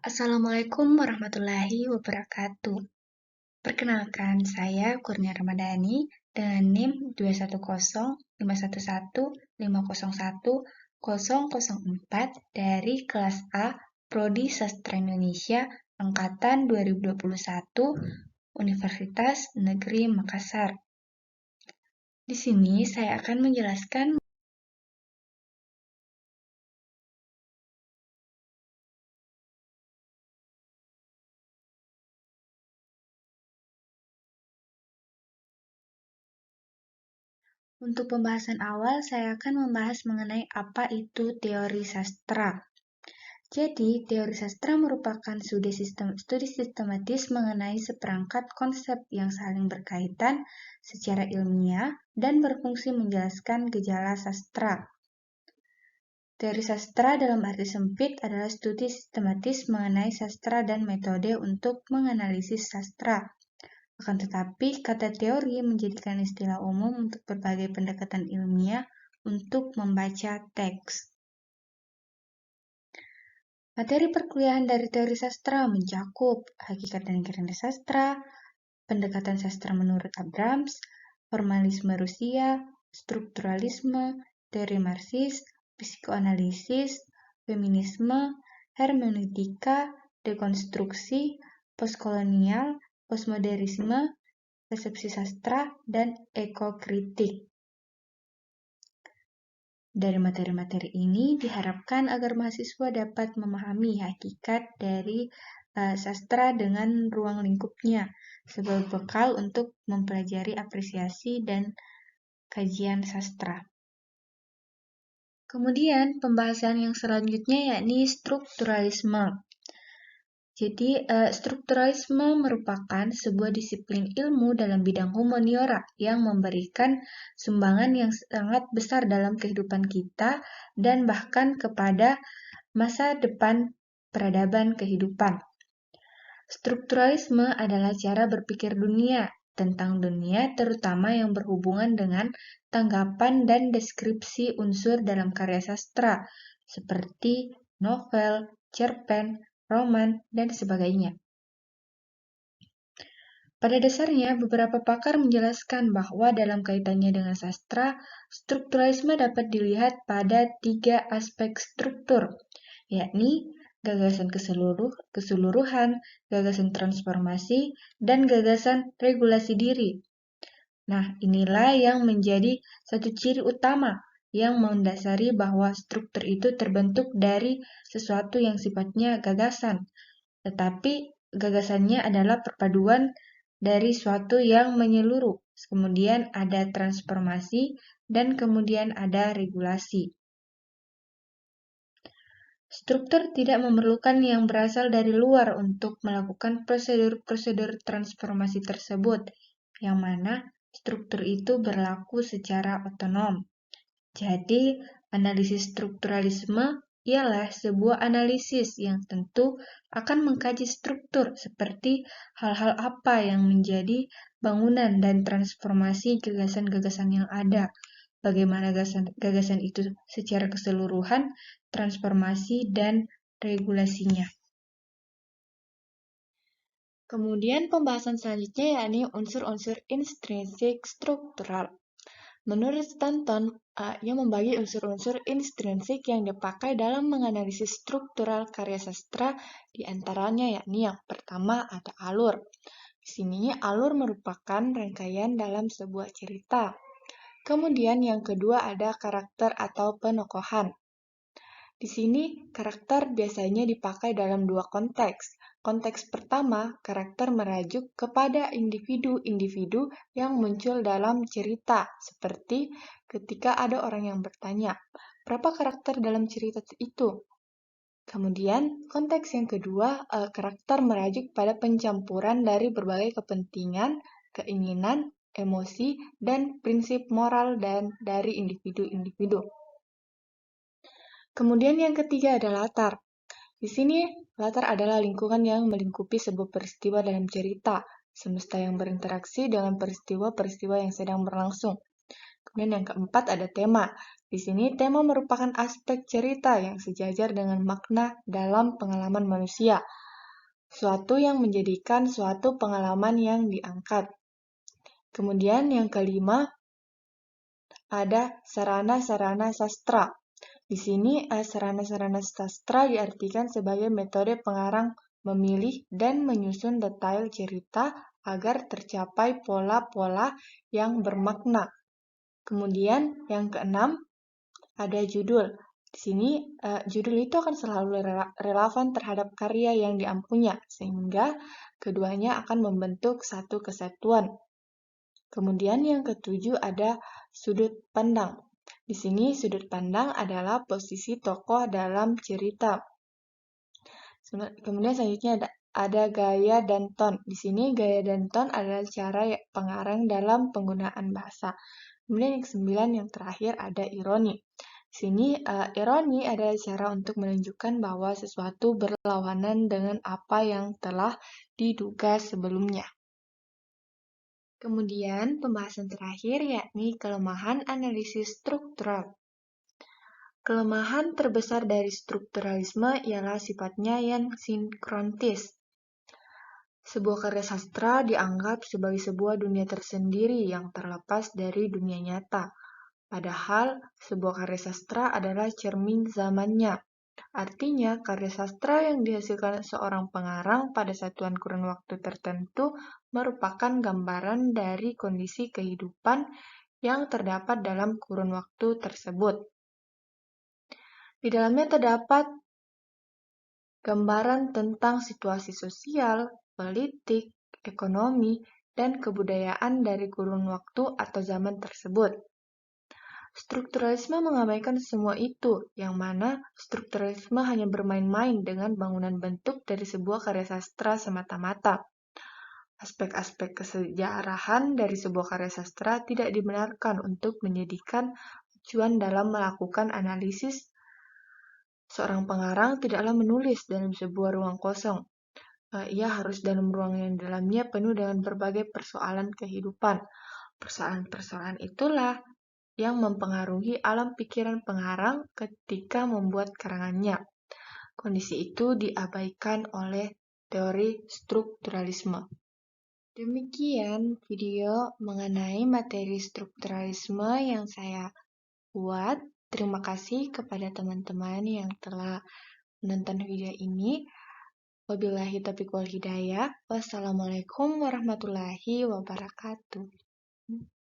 Assalamualaikum warahmatullahi wabarakatuh. Perkenalkan, saya Kurnia Ramadhani dengan NIM 21051501004 dari kelas A Prodi Sastra Indonesia angkatan 2021 Universitas Negeri Makassar. Di sini saya akan menjelaskan Untuk pembahasan awal, saya akan membahas mengenai apa itu teori sastra. Jadi, teori sastra merupakan studi sistematis mengenai seperangkat konsep yang saling berkaitan secara ilmiah dan berfungsi menjelaskan gejala sastra. Teori sastra dalam arti sempit adalah studi sistematis mengenai sastra dan metode untuk menganalisis sastra. Akan tetapi, kata teori menjadikan istilah umum untuk berbagai pendekatan ilmiah untuk membaca teks. Materi perkuliahan dari teori sastra mencakup hakikat dan gerunda sastra, pendekatan sastra menurut Abrams, formalisme Rusia, strukturalisme, teori Marxis, psikoanalisis, feminisme, hermeneutika, dekonstruksi, postkolonial, postmodernisme, resepsi sastra, dan ekokritik. Dari materi-materi ini diharapkan agar mahasiswa dapat memahami hakikat dari sastra dengan ruang lingkupnya sebagai bekal untuk mempelajari apresiasi dan kajian sastra. Kemudian pembahasan yang selanjutnya yakni strukturalisme. Jadi, strukturalisme merupakan sebuah disiplin ilmu dalam bidang humaniora yang memberikan sumbangan yang sangat besar dalam kehidupan kita dan bahkan kepada masa depan peradaban kehidupan. Strukturalisme adalah cara berpikir dunia tentang dunia terutama yang berhubungan dengan tanggapan dan deskripsi unsur dalam karya sastra seperti novel, cerpen, roman, dan sebagainya. Pada dasarnya, beberapa pakar menjelaskan bahwa dalam kaitannya dengan sastra, strukturalisme dapat dilihat pada 3 aspek struktur, yakni gagasan keseluruhan, gagasan transformasi, dan gagasan regulasi diri. Nah, inilah yang menjadi satu ciri utama yang mendasari bahwa struktur itu terbentuk dari sesuatu yang sifatnya gagasan, tetapi gagasannya adalah perpaduan dari suatu yang menyeluruh, kemudian ada transformasi, dan kemudian ada regulasi. Struktur tidak memerlukan yang berasal dari luar untuk melakukan prosedur-prosedur transformasi tersebut, yang mana struktur itu berlaku secara otonom. Jadi, analisis strukturalisme ialah sebuah analisis yang tentu akan mengkaji struktur seperti hal-hal apa yang menjadi bangunan dan transformasi gagasan-gagasan yang ada, bagaimana gagasan itu secara keseluruhan, transformasi, dan regulasinya. Kemudian pembahasan selanjutnya yakni unsur-unsur intrinsik struktural. Menurut Stanton, ia membagi unsur-unsur intrinsik yang dipakai dalam menganalisis struktural karya sastra, di antaranya yakni yang pertama ada alur. Di sini alur merupakan rangkaian dalam sebuah cerita. Kemudian yang kedua ada karakter atau penokohan. Di sini karakter biasanya dipakai dalam 2 konteks. Konteks pertama, karakter merajuk kepada individu-individu yang muncul dalam cerita, seperti ketika ada orang yang bertanya, berapa karakter dalam cerita itu? Kemudian, konteks yang kedua, karakter merajuk pada pencampuran dari berbagai kepentingan, keinginan, emosi, dan prinsip moral dan dari individu-individu. Kemudian yang ketiga ada latar. Di sini, latar adalah lingkungan yang melingkupi sebuah peristiwa dalam cerita, semesta yang berinteraksi dengan peristiwa-peristiwa yang sedang berlangsung. Kemudian yang keempat ada tema. Di sini tema merupakan aspek cerita yang sejajar dengan makna dalam pengalaman manusia, suatu yang menjadikan suatu pengalaman yang diangkat. Kemudian yang kelima, ada sarana-sarana sastra. Di sini, sarana-sarana sastra diartikan sebagai metode pengarang memilih dan menyusun detail cerita agar tercapai pola-pola yang bermakna. Kemudian yang keenam, ada judul. Di sini, judul itu akan selalu relevan terhadap karya yang diampunya, sehingga keduanya akan membentuk satu kesatuan. Kemudian yang ketujuh ada sudut pandang. Di sini sudut pandang adalah posisi tokoh dalam cerita. Kemudian selanjutnya ada gaya dan ton. Di sini gaya dan ton adalah cara pengarang dalam penggunaan bahasa. Kemudian yang kesembilan yang terakhir ada ironi. Di sini ironi adalah cara untuk menunjukkan bahwa sesuatu berlawanan dengan apa yang telah diduga sebelumnya. Kemudian pembahasan terakhir yakni kelemahan analisis struktural. Kelemahan terbesar dari strukturalisme ialah sifatnya yang sinkrontis. Sebuah karya sastra dianggap sebagai sebuah dunia tersendiri yang terlepas dari dunia nyata. Padahal, sebuah karya sastra adalah cermin zamannya. Artinya, karya sastra yang dihasilkan seorang pengarang pada satuan kurun waktu tertentu merupakan gambaran dari kondisi kehidupan yang terdapat dalam kurun waktu tersebut. Di dalamnya terdapat gambaran tentang situasi sosial, politik, ekonomi, dan kebudayaan dari kurun waktu atau zaman tersebut. Strukturalisme mengabaikan semua itu, yang mana strukturalisme hanya bermain-main dengan bangunan bentuk dari sebuah karya sastra semata-mata. Aspek-aspek kesejarahan dari sebuah karya sastra tidak dibenarkan untuk menjadikan acuan dalam melakukan analisis. Seorang pengarang tidaklah menulis dalam sebuah ruang kosong. Ia harus dalam ruang yang dalamnya penuh dengan berbagai persoalan kehidupan. Persoalan-persoalan itulah yang mempengaruhi alam pikiran pengarang ketika membuat karangannya. Kondisi itu diabaikan oleh teori strukturalisme. Demikian video mengenai materi strukturalisme yang saya buat. Terima kasih kepada teman-teman yang telah menonton video ini. Wabillahi taufiq wal hidayah. Wassalamualaikum warahmatullahi wabarakatuh.